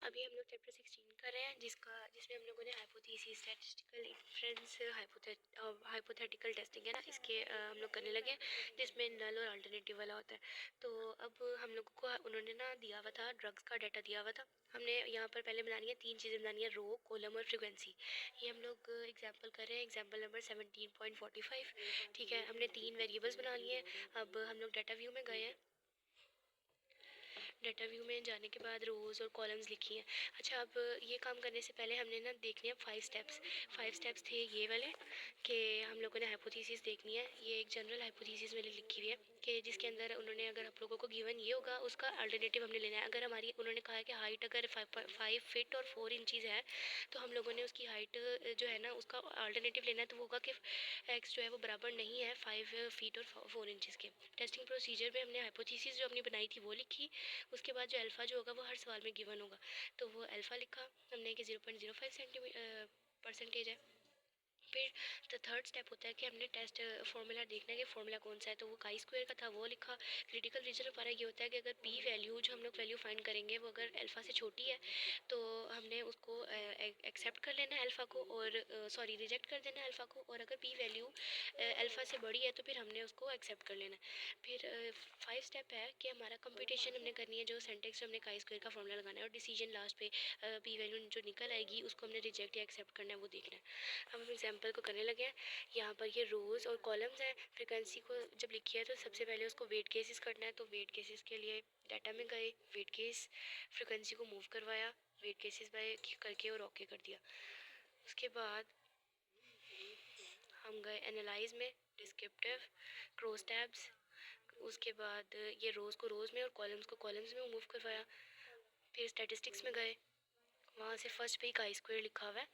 अभी हम लोग चैप्टर 16 कर रहे हैं जिसमें हम लोगों ने hypothesis, statistical inference, hypothetical testing है ना, इसके हम लोग करने लगे जिसमें नल और अल्टरनेटिव वाला होता है। तो अब हम लोगों को उन्होंने ना दिया हुआ था, ड्रग्स का डाटा दिया हुआ था। हमने यहाँ पर पहले बनानी है 3 चीज़ें बनानी है, रो, कॉलम और फ्रीक्वेंसी। ये हम लोग एग्जाम्पल कर रहे हैं, एग्जाम्पल नंबर 17.45। ठीक है, हमने 3 वेरिएबल्स बना लिए। अब हम लोग डाटा व्यू में गए हैं। डाटा व्यू में जाने के बाद रोज़ और कॉलम्स लिखी हैं। अच्छा, अब ये काम करने से पहले हमने ना देखने हैं 5 स्टेप्स। 5 स्टेप्स थे ये वाले कि हम लोगों ने हाइपोथेसिस देखनी है। ये एक जनरल हाइपोथेसिस मैंने लिखी हुई है कि जिसके अंदर उन्होंने, अगर आप लोगों को गिवन ये होगा, उसका अल्टरनेटिव हमने लेना है। अगर हमारी, उन्होंने कहा कि हाइट अगर 5 फीट और 4 इंचज़ है, तो हम लोगों ने उसकी हाइट जो है ना, उसका अल्टरनेटिव लेना है। तो वो होगा कि एक्स जो है वो बराबर नहीं है 5 फीट और 4 इंचज़ के। टेस्टिंग प्रोसीजर में हमने हाइपोथेसिस जो अपनी बनाई थी वो लिखी। उसके बाद जो अल्फ़ा जो होगा वो हर सवाल में गिवन होगा, तो वो अल्फ़ा लिखा हमने कि 0.05 परसेंटेज है। फिर द थर्ड स्टेप होता है कि हमने टेस्ट फार्मूला देखना है कि फार्मूला कौन सा है, तो वो काई स्क्वायर का था, वो लिखा। क्रिटिकल रीजन हमारा ये होता है कि अगर पी वैल्यू जो हम लोग वैल्यू फाइंड करेंगे वो अगर अल्फ़ा से छोटी है तो हमने उसको एक्सेप्ट कर लेना है अल्फ़ा को, और सॉरी रिजेक्ट कर देना है अल्फ़ा को। और अगर पी वैल्यू अल्फ़ा से बड़ी है तो फिर हमने उसको एक्सेप्ट कर लेना है। फिर 5 स्टेप है कि हमारा कंप्यूटेशन हमने करनी है, जो सेंटेक्स हमने काई स्क्वायर का फार्मूला लगाना है, और डिसीजन लास्ट पे पी वैल्यू जो निकल आएगी उसको हमने रिजेक्ट या एक्सेप्ट करना है, वो देखना है। हम एग्जाम्पल को करने लगे हैं। यहाँ पर ये रोज़ और कॉलम्स हैं। फ्रिक्वेंसी को जब लिखी है तो सबसे पहले उसको वेट केसेस करना है, तो वेट केसेस के लिए डाटा में गए, वेट केस फ्रिक्वेंसी को मूव करवाया, वेट केसेस बाय करके और ओके कर दिया। उसके बाद हम गए एनालाइज में, डिस्क्रिप्टिव, क्रॉस टैब्स। उसके बाद ये रोज़ को रोज़ में और कॉलम्स को कॉलम्स में मूव करवाया। फिर स्टैटिस्टिक्स में गए, वहाँ से फर्स्ट पे ही काई स्क्वायर लिखा हुआ है,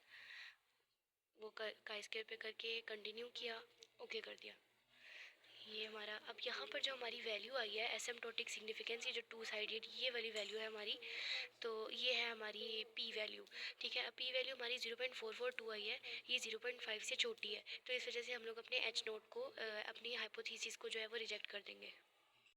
वो काई स्क्वायर पे करके कंटिन्यू किया, ओके कर दिया। ये हमारा, अब यहाँ पर जो हमारी वैल्यू आई है एसिम्प्टोटिक सिग्निफिकेंस, ये जो 2 साइडेड ये वाली वैल्यू है हमारी, तो ये है हमारी पी वैल्यू। ठीक है, अब पी वैल्यू हमारी 0.442 आई है, ये 0.5 से छोटी है, तो इस वजह से हम लोग अपने एच नोट को, अपनी हाइपोथेसिस को जो है वो रिजेक्ट कर देंगे।